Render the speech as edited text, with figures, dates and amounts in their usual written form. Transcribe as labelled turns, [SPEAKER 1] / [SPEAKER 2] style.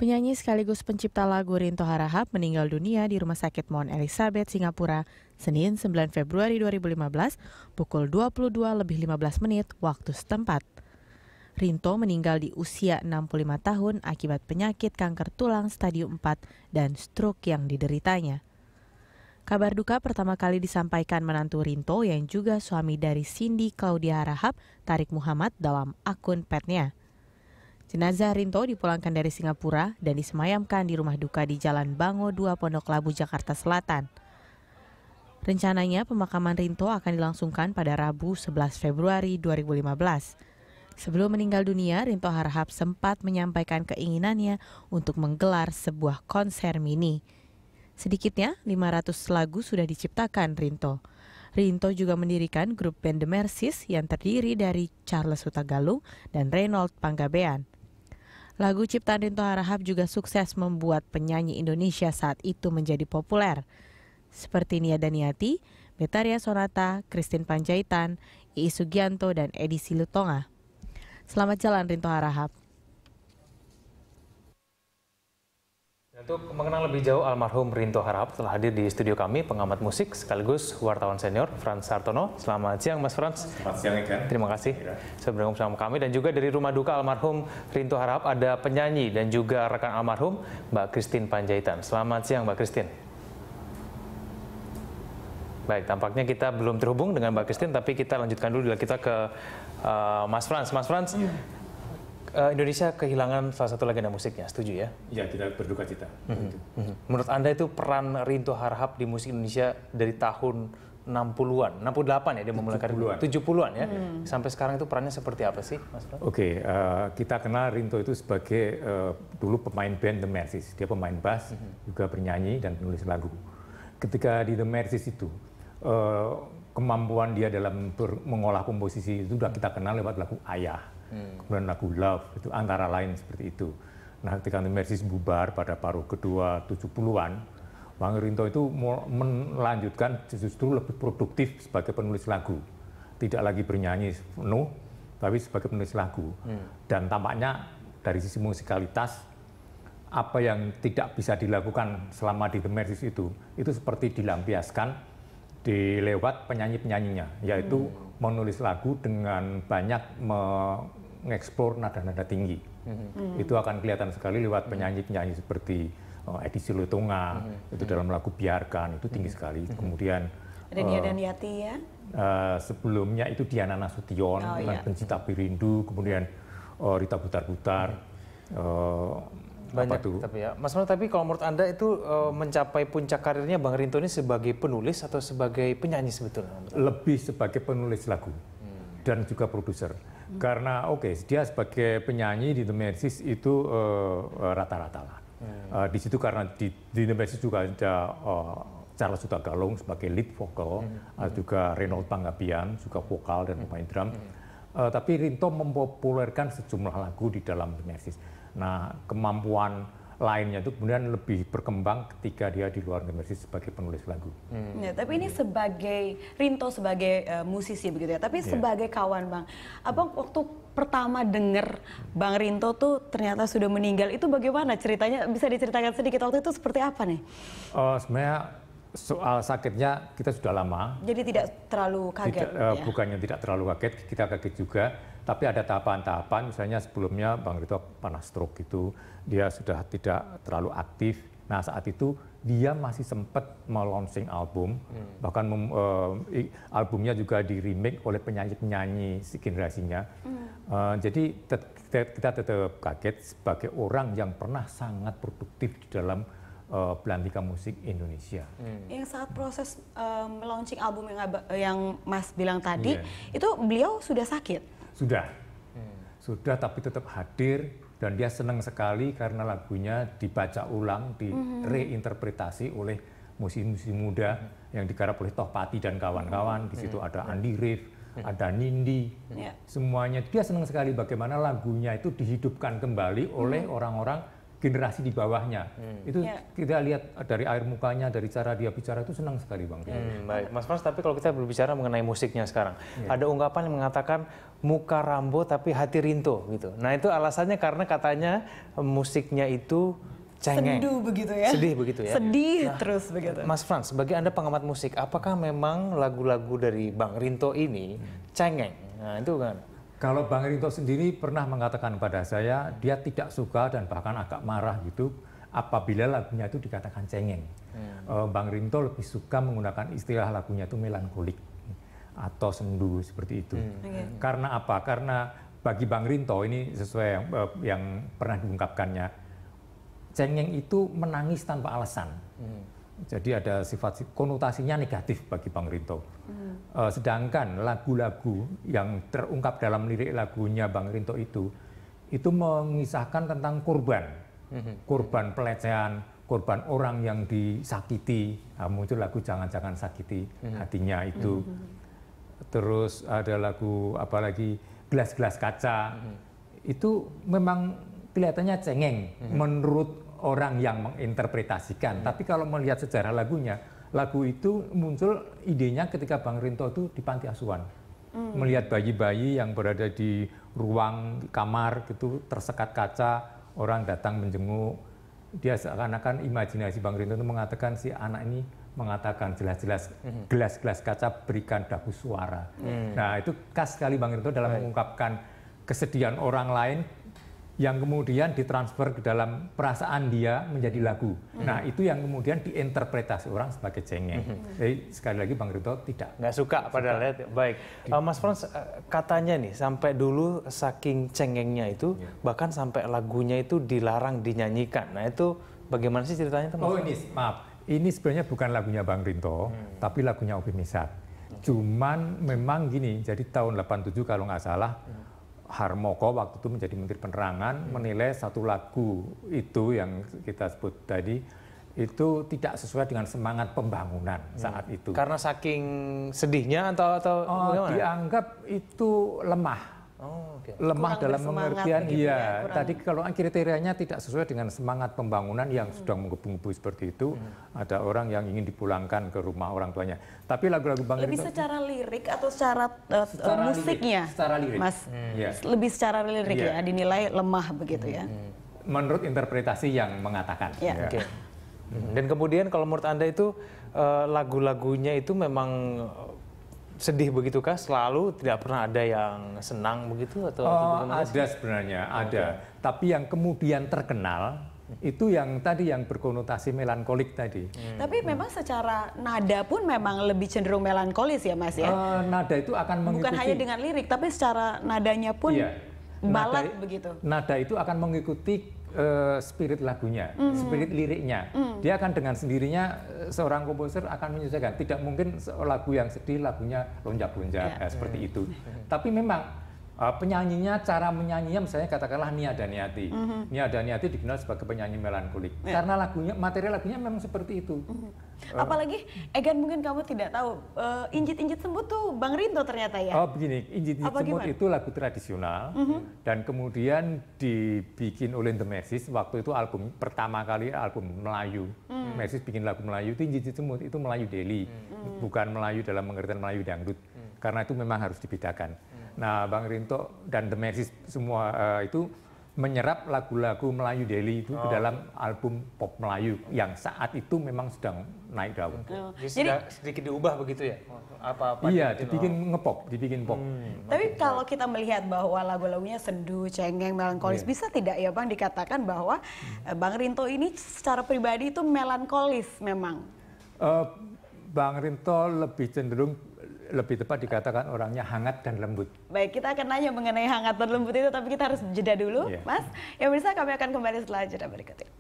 [SPEAKER 1] Penyanyi sekaligus pencipta lagu Rinto Harahap meninggal dunia di Rumah Sakit Mount Elizabeth, Singapura, Senin 9 Februari 2015, pukul 22:15 waktu setempat. Rinto meninggal di usia 65 tahun akibat penyakit kanker tulang stadium 4 dan stroke yang dideritanya. Kabar duka pertama kali disampaikan menantu Rinto yang juga suami dari Cindy Claudia Harahap, Tarik Muhammad, dalam akun petnya. Jenazah Rinto dipulangkan dari Singapura dan disemayamkan di rumah duka di Jalan Bango 2 Pondok Labu, Jakarta Selatan. Rencananya pemakaman Rinto akan dilangsungkan pada Rabu 11 Februari 2015. Sebelum meninggal dunia, Rinto Harahap sempat menyampaikan keinginannya untuk menggelar sebuah konser mini. Sedikitnya 500 lagu sudah diciptakan Rinto. Rinto juga mendirikan grup band The Mercies yang terdiri dari Charles Hutagalung dan Reynold Panggabean. Lagu ciptaan Rinto Harahap juga sukses membuat penyanyi Indonesia saat itu menjadi populer, seperti Nia Daniati, Betharia Sonata, Christine Panjaitan, Iis Sugianto, dan Edi Silutonga. Selamat jalan Rinto Harahap.
[SPEAKER 2] Untuk mengenal lebih jauh almarhum Rinto Harahap, telah hadir di studio kami pengamat musik sekaligus wartawan senior Frans Sartono. Selamat siang Mas Frans.
[SPEAKER 3] Selamat siang Eka.
[SPEAKER 2] Terima kasih sudah bergabung bersama kami. Dan juga dari rumah duka almarhum Rinto Harahap ada penyanyi dan juga rekan almarhum Mbak Christine Panjaitan. Selamat siang Mbak Christine. Baik, tampaknya kita belum terhubung dengan Mbak Christine, tapi kita lanjutkan dulu kita ke Mas Frans. Mas Frans, Indonesia kehilangan salah satu legenda musiknya, setuju ya?
[SPEAKER 3] Ya, kita berduka cita.
[SPEAKER 2] Menurut Anda itu peran Rinto Harahap di musik Indonesia dari tahun 60-an, 68 ya dia memulai karir 70-an ya. Sampai sekarang itu perannya seperti apa sih, Mas Frans?
[SPEAKER 3] Oke, kita kenal Rinto itu sebagai dulu pemain band The Mercies. Dia pemain bass, juga penyanyi dan penulis lagu. Ketika di The Mercies itu, kemampuan dia dalam mengolah komposisi itu sudah kita kenal lewat lagu Ayah. Kemudian lagu Love, itu antara lain seperti itu. Nah, ketika The Mercies bubar pada paruh kedua 70-an, Bang Rinto itu melanjutkan justru lebih produktif sebagai penulis lagu. Tidak lagi bernyanyi penuh, tapi sebagai penulis lagu. Dan tampaknya dari sisi musikalitas, apa yang tidak bisa dilakukan selama di The Mercies itu seperti dilampiaskan di lewat penyanyi-penyanyinya, yaitu menulis lagu dengan banyak mengeksplor nada-nada tinggi. Itu akan kelihatan sekali lewat penyanyi-penyanyi seperti Edi Silutonga, itu dalam lagu Biarkan, itu tinggi sekali. Kemudian
[SPEAKER 4] ada Nia Daniati ya?
[SPEAKER 3] Sebelumnya itu Diana Nasution, Benci Tapi Rindu, kemudian Rita Butar-Butar.
[SPEAKER 2] Banyak tapi ya. Mas Frans, tapi kalau menurut Anda itu mencapai puncak karirnya Bang Rinto ini sebagai penulis atau sebagai penyanyi sebetulnya?
[SPEAKER 3] Lebih sebagai penulis lagu dan juga produser. Karena dia sebagai penyanyi di The Mercies itu rata-rata lah. Di situ karena di The Mercies juga ada Charles Hutagalung sebagai lead vokal, juga Reynold Panggabean juga vokal dan pemain drum. Tapi Rinto mempopulerkan sejumlah lagu di dalam The Mercies. Nah, kemampuan lainnya itu kemudian lebih berkembang ketika dia di luar The Mercies sebagai penulis lagu.
[SPEAKER 4] Ya, tapi ini sebagai Rinto sebagai musisi begitu ya. Tapi sebagai kawan Bang, Abang waktu pertama dengar Bang Rinto tuh ternyata sudah meninggal, itu bagaimana ceritanya? Bisa diceritakan sedikit waktu itu seperti apa nih?
[SPEAKER 3] Sebenarnya soal sakitnya kita sudah lama.
[SPEAKER 4] Jadi tidak terlalu kaget?
[SPEAKER 3] Bukannya tidak terlalu kaget, kita kaget juga. Tapi ada tahapan-tahapan, misalnya sebelumnya Bang Rinto pernah stroke gitu, dia sudah tidak terlalu aktif. Nah, saat itu dia masih sempat melaunching album, bahkan albumnya juga di-remake oleh penyanyi-penyanyi generasinya. Jadi kita tetap kaget sebagai orang yang pernah sangat produktif di dalam belantika musik Indonesia.
[SPEAKER 4] Yang saat proses launching album yang Mas bilang tadi, itu beliau sudah sakit?
[SPEAKER 3] Sudah tapi tetap hadir dan dia senang sekali karena lagunya dibaca ulang, direinterpretasi oleh musisi-musisi muda yang digarap oleh Tohpati dan kawan-kawan. Di situ ada Andi Rif, ada Nindi, semuanya. Dia senang sekali bagaimana lagunya itu dihidupkan kembali oleh orang-orang generasi di bawahnya. Itu kita lihat dari air mukanya, dari cara dia bicara itu senang sekali Bang.
[SPEAKER 2] Baik, Mas Frans, tapi kalau kita berbicara mengenai musiknya sekarang, ada ungkapan yang mengatakan muka Rambo tapi hati Rinto gitu. Nah itu alasannya karena katanya musiknya itu cengeng.
[SPEAKER 4] Sendu begitu ya.
[SPEAKER 2] Sedih begitu ya.
[SPEAKER 4] Sedih terus begitu.
[SPEAKER 2] Mas Frans, sebagai Anda pengamat musik, apakah memang lagu-lagu dari Bang Rinto ini cengeng? Nah itu kan.
[SPEAKER 3] Kalau Bang Rinto sendiri pernah mengatakan pada saya, dia tidak suka dan bahkan agak marah gitu apabila lagunya itu dikatakan cengeng. Bang Rinto lebih suka menggunakan istilah lagunya itu melankolik atau sendu seperti itu. Karena apa? Karena bagi Bang Rinto ini sesuai yang pernah diungkapkannya, cengeng itu menangis tanpa alasan. Jadi ada sifat konotasinya negatif bagi Bang Rinto. Sedangkan lagu-lagu yang terungkap dalam lirik lagunya Bang Rinto itu mengisahkan tentang korban, korban pelecehan, korban orang yang disakiti. Muncul lagu Jangan-Jangan Sakiti Hatinya itu. Terus ada lagu apalagi Gelas-Gelas Kaca. Itu memang kelihatannya cengeng menurut orang yang menginterpretasikan. Tapi kalau melihat sejarah lagunya, lagu itu muncul idenya ketika Bang Rinto itu di panti asuhan. Melihat bayi-bayi yang berada di ruang kamar gitu tersekat kaca, orang datang menjenguk. Dia seakan-akan imajinasi Bang Rinto itu mengatakan si anak ini mengatakan jelas-jelas gelas-gelas kaca berikan daku suara. Nah, itu khas sekali Bang Rinto dalam mengungkapkan kesedihan orang lain yang kemudian ditransfer ke dalam perasaan dia menjadi lagu. Nah, itu yang kemudian diinterpretasi orang sebagai cengeng. Jadi sekali lagi Bang Rinto nggak
[SPEAKER 2] suka padahal ya. Baik, Mas Frans, katanya nih sampai dulu saking cengengnya itu bahkan sampai lagunya itu dilarang dinyanyikan. Nah itu bagaimana sih ceritanya teman?
[SPEAKER 3] Oh ini maaf, ini sebenarnya bukan lagunya Bang Rinto, tapi lagunya Opi Misat. Cuman memang gini, jadi tahun 87 kalau nggak salah, Harmoko waktu itu menjadi Menteri Penerangan menilai satu lagu itu yang kita sebut tadi itu tidak sesuai dengan semangat pembangunan saat itu.
[SPEAKER 2] Karena saking sedihnya atau bagaimana?
[SPEAKER 3] Dianggap itu lemah. Lemah
[SPEAKER 4] kurang
[SPEAKER 3] dalam pengertian
[SPEAKER 4] ya,
[SPEAKER 3] tadi kalau kriterianya tidak sesuai dengan semangat pembangunan yang sudah menggebu-gebu seperti itu, ada orang yang ingin dipulangkan ke rumah orang tuanya. Tapi lagu-lagu Bang
[SPEAKER 4] lebih
[SPEAKER 3] Rinto
[SPEAKER 4] secara lirik atau secara musiknya,
[SPEAKER 3] secara lirik.
[SPEAKER 4] Mas, lebih secara lirik ya dinilai lemah begitu ya.
[SPEAKER 3] Menurut interpretasi yang mengatakan.
[SPEAKER 2] Dan kemudian kalau menurut Anda itu lagu-lagunya itu memang sedih begitukah? Selalu tidak pernah ada yang senang begitu atau
[SPEAKER 3] ada sebenarnya ada. Tapi yang kemudian terkenal itu yang tadi yang berkonotasi melankolik tadi.
[SPEAKER 4] Tapi memang secara nada pun memang lebih cenderung melankolis ya Mas ya.
[SPEAKER 3] Nada itu akan mengikuti.
[SPEAKER 4] Bukan hanya dengan lirik tapi secara nadanya pun balad begitu.
[SPEAKER 3] Nada itu akan mengikuti spirit lagunya, spirit liriknya. Dia akan dengan sendirinya seorang komposer akan menyesuaikan. Tidak mungkin lagu yang sedih lagunya lonjak-lonjak seperti itu. Tapi memang penyanyinya, cara menyanyinya misalnya katakanlah Nia Daniati. Nia Daniati dikenal sebagai penyanyi melankolik. Karena lagunya, materi lagunya memang seperti itu.
[SPEAKER 4] Apalagi Egan mungkin kamu tidak tahu, Injit-Injit Semut tuh Bang Rinto ternyata ya?
[SPEAKER 3] Oh begini, Injit-Injit Semut itu lagu tradisional dan kemudian dibikin oleh The Mercies. Waktu itu album pertama kali album Melayu. Mercies bikin lagu Melayu itu Injit-Injit Semut, itu Melayu Deli. Bukan Melayu dalam pengertian Melayu dangdut. Karena itu memang harus dibedakan. Nah Bang Rinto dan The Mercies semua itu menyerap lagu-lagu Melayu Deli itu ke dalam album pop Melayu yang saat itu memang sedang naik daun.
[SPEAKER 2] Jadi sedikit diubah begitu ya? Apa-apa?
[SPEAKER 3] Iya, dibikin ngepop, dibikin pop.
[SPEAKER 4] Tapi kalau kita melihat bahwa lagu-lagunya sendu, cengeng, melankolis, bisa tidak ya Bang dikatakan bahwa Bang Rinto ini secara pribadi itu melankolis memang?
[SPEAKER 3] Bang Rinto lebih cenderung, lebih tepat dikatakan orangnya hangat dan lembut.
[SPEAKER 4] Baik, kita akan nanya mengenai hangat dan lembut itu, tapi kita harus jeda dulu, Mas. Ya pemirsa, kami akan kembali setelah jeda berikut ini.